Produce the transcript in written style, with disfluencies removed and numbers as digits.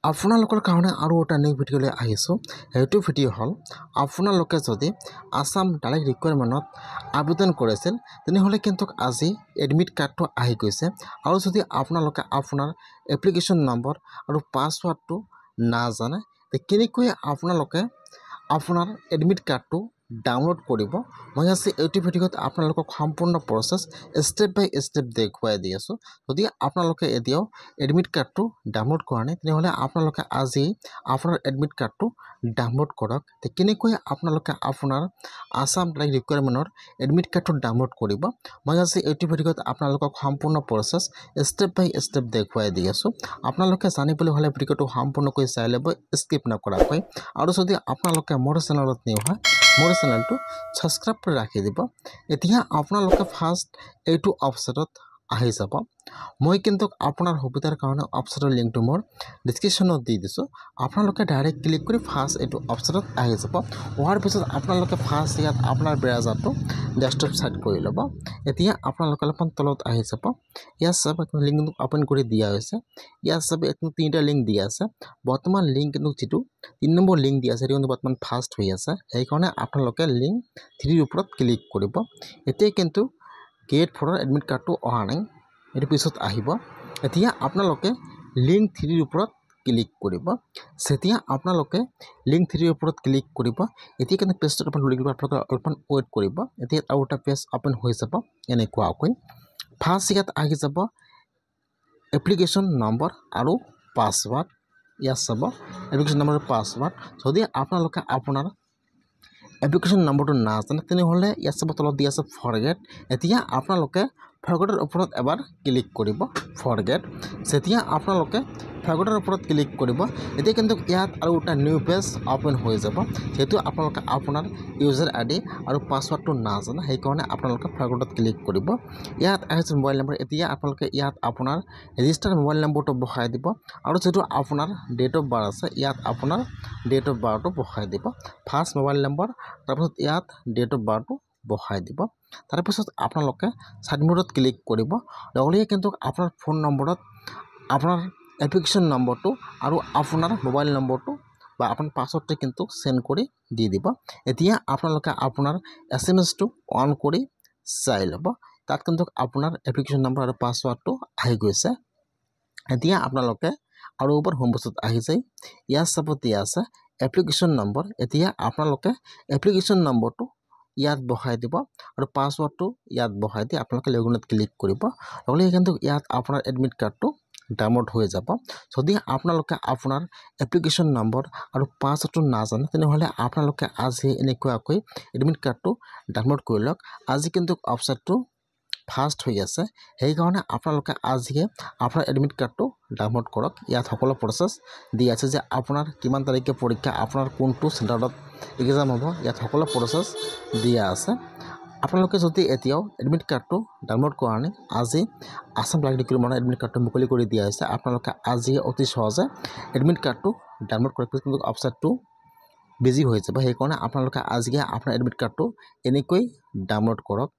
আপোনালোকৰ কাৰণে আৰু এটা নিউ ভিডিঅ'লৈ আহিছোঁ। সেইটো ভিডিঅ' হ'ল আপোনালোকে যদি আসাম ডাইৰেক্ট ৰিকুৱাৰমেণ্টত আবেদন কৰিছিল তেনেহ'লে কিন্তু আজি এডমিট কাৰ্ডটো আহি গৈছে। আৰু যদি আপোনালোকে আপোনাৰ এপ্লিকেশ্যন নম্বৰ আৰু পাছৱাৰ্ডটো নাজানে কেনেকৈ আপোনালোকে আপোনাৰ এডমিট কাৰ্ডটো ডাউনলোড কৰিব, মই আজি এইটো ভিডিঅ'ত আপোনালোকক সম্পূৰ্ণ প্ৰচেছ ষ্টেপ বাই ষ্টেপ দেখুৱাই দি আছোঁ। যদি আপোনালোকে এতিয়াও এডমিট কাৰ্ডটো ডাউনলোড কৰা নাই তেনেহ'লে আপোনালোকে আজি আপোনাৰ এডমিট কাৰ্ডটো ডাউনলোড কৰক। কেনেকৈ আপোনালোকে আপোনাৰ আসাম ডাইৰেক্ট ৰিকুৱাৰমেণ্টৰ এডমিট কাৰ্ডটো ডাউনলোড কৰিব, মই আজি এইটো ভিডিঅ'ত আপোনালোকক সম্পূৰ্ণ প্ৰচেছ ষ্টেপ বাই ষ্টেপ দেখুৱাই দি আছোঁ। আপোনালোকে জানিবলৈ হ'লে ভিডিঅ'টো সম্পূৰ্ণকৈ চাই ল'ব, স্কিপ নকৰাকৈ। আৰু যদি আপোনালোকে মোৰ চেনেলত নিউ হয় মোৰ চেনেলটো ছাবস্ক্ৰাইব কৰি ৰাখি দিব। এতিয়া আপোনালোকে ফাৰ্ষ্ট এইটো ৱেবছাইটত আহি যাব। মই কিন্তু আপোনাৰ সুবিধাৰ কাৰণে ৱেবছাইটৰ লিংকটো মোৰ ডিছক্ৰিপশ্যনত দি দিছোঁ। আপোনালোকে ডাইৰেক্ট ক্লিক কৰি ফাৰ্ষ্ট এইটো ৱেবছাইটত আহি যাব। হোৱাৰ পিছত আপোনালোকে ফাৰ্ষ্ট ইয়াত আপোনাৰ ব্ৰাউজাৰটো ডেস্কটপ ছাইড কৰি ল'ব। এতিয়া আপোনালোকে অলপমান তলত আহি যাব। ইয়াত চব লিংকটো অপেন কৰি দিয়া হৈছে। ইয়াত চব তিনিটা লিংক দিয়া আছে। বৰ্তমান লিংক কিন্তু যিটো 3 নম্বৰ লিংক দিয়া আছে সেইটো কিন্তু বৰ্তমান ফাৰ্ষ্ট হৈ আছে। সেইকাৰণে আপোনালোকে লিংক 3ৰ ওপৰত ক্লিক কৰিব। এতিয়া কিন্তু গেট 4ৰ এডমিট কাৰ্ডটো অহা নাই, এইটো পিছত আহিব। এতিয়া আপোনালোকে লিংক 3ৰ ওপৰত ক্লিক কৰিব। যেতিয়া আপোনালোকে লিংক 3ৰ ওপৰত ক্লিক কৰিব এতিয়া কিন্তু পেজটোত ওপেন হৈ গ'ল। আপোনালোকে অলপমান ৱেইট কৰিব। এতিয়া আৰু এটা পেজ ওপেন হৈ যাব এনেকুৱাকৈ। ফাৰ্ষ্ট ইয়াত আহি যাব এপ্লিকেশ্যন নম্বৰ আৰু পাছৱাৰ্ড। ইয়াত চাব এপ্লিকেশ্যন নম্বৰ আৰু পাছৱাৰ্ড। যদি আপোনালোকে আপোনাৰ এপ্লিকেশ্যন নম্বৰটো নাজানে তেনেহ'লে ইয়াত চাব তলত দিয়া আছে ফৰগেট। এতিয়া আপোনালোকে ফৰগেটৰ ওপৰত এবাৰ ক্লিক কৰিব। ফৰগেট যেতিয়া আপোনালোকে ফৰগেটৰ ওপৰত ক্লিক কৰিব এতিয়া কিন্তু ইয়াত আৰু এটা নিউ পেজ ওপেন হৈ যাব। যিহেতু আপোনালোকে আপোনাৰ ইউজাৰ আইডি আৰু পাছৱাৰ্ডটো নাজানে সেইকাৰণে আপোনালোকে ফৰগেটত ক্লিক কৰিব। ইয়াত আহিছে মোবাইল নম্বৰ। এতিয়া আপোনালোকে ইয়াত আপোনাৰ ৰেজিষ্টাৰ মোবাইল নম্বৰটো বহাই দিব আৰু যিটো আপোনাৰ ডেট অফ বাৰ্থ আছে ইয়াত আপোনাৰ ডেট অফ বাৰ্থটো বহাই দিব। ফাৰ্ষ্ট মোবাইল নম্বৰ তাৰপিছত ইয়াত ডেট অফ বাৰ্থটো বহাই দিব। তাৰপিছত আপোনালোকে ছাবমিটত ক্লিক কৰিব। লগে কিন্তু আপোনাৰ ফোন নম্বৰত আপোনাৰ এপ্লিকেশ্যন নম্বৰটো আৰু আপোনাৰ মোবাইল নম্বৰটো বা আপোনাৰ পাছৱৰ্ডটো কিন্তু চেণ্ড কৰি দি দিব। এতিয়া আপোনালোকে আপোনাৰ SMS-টো অন কৰি চাই ল'ব। তাত কিন্তু আপোনাৰ এপ্লিকেশ্যন নম্বৰ আৰু পাছৱাৰ্ডটো আহি গৈছে। এতিয়া আপোনালোকে আৰু ওপৰ হোম পেজত আহি যায়। ইয়াত চাব দিয়া আছে এপ্লিকেশ্যন নম্বৰ। এতিয়া আপোনালোকে এপ্লিকেশ্যন নম্বৰটো ইয়াত বহাই দিব আৰু পাছৱাৰ্ডটো ইয়াত বহাই দি আপোনালোকে লগইনত ক্লিক কৰিব। লগে কিন্তু ইয়াত আপোনাৰ এডমিট কাৰ্ডটো ডাউনলোড হৈ যাব। যদি আপোনালোকে আপোনাৰ এপ্লিকেশ্যন নম্বৰ আৰু পাছৱাৰ্ডটো নাজানে তেনেহ'লে আপোনালোকে আজি এনেকুৱাকৈ এডমিট কাৰ্ডটো ডাউনলোড কৰি লওক। আজি কিন্তু ৱেবছাইটটো ফাৰ্ষ্ট হৈ আছে সেইকাৰণে আপোনালোকে আজিয়ে আপোনাৰ এডমিট কাৰ্ডটো ডাউনলোড কৰক। ইয়াত সকলো প্ৰচেছ দিয়া আছে যে আপোনাৰ কিমান তাৰিখে পৰীক্ষা, আপোনাৰ কোনটো চেণ্টাৰত এক্সাম হ'ব, ইয়াত সকলো প্ৰচেছ দিয়া আছে। আপোনালোকে যদি এতিয়াও এডমিট কাৰ্ডটো ডাউনলোড কৰা নাই আজি আসাম ডাইৰেক্ট ৰিকুৱাৰমেণ্টৰ এডমিট কাৰ্ডটো মুকলি কৰি দিয়া হৈছে। আপোনালোকে আজি অতি সহজে এডমিট কাৰ্ডটো ডাউনলোড কৰি কিন্তু ৱেবছাইটটো বিজি হৈ যাব। সেইকাৰণে আপোনালোকে আজিয়ে আপোনাৰ এডমিট কাৰ্ডটো এনেকৈ ডাউনলোড কৰক।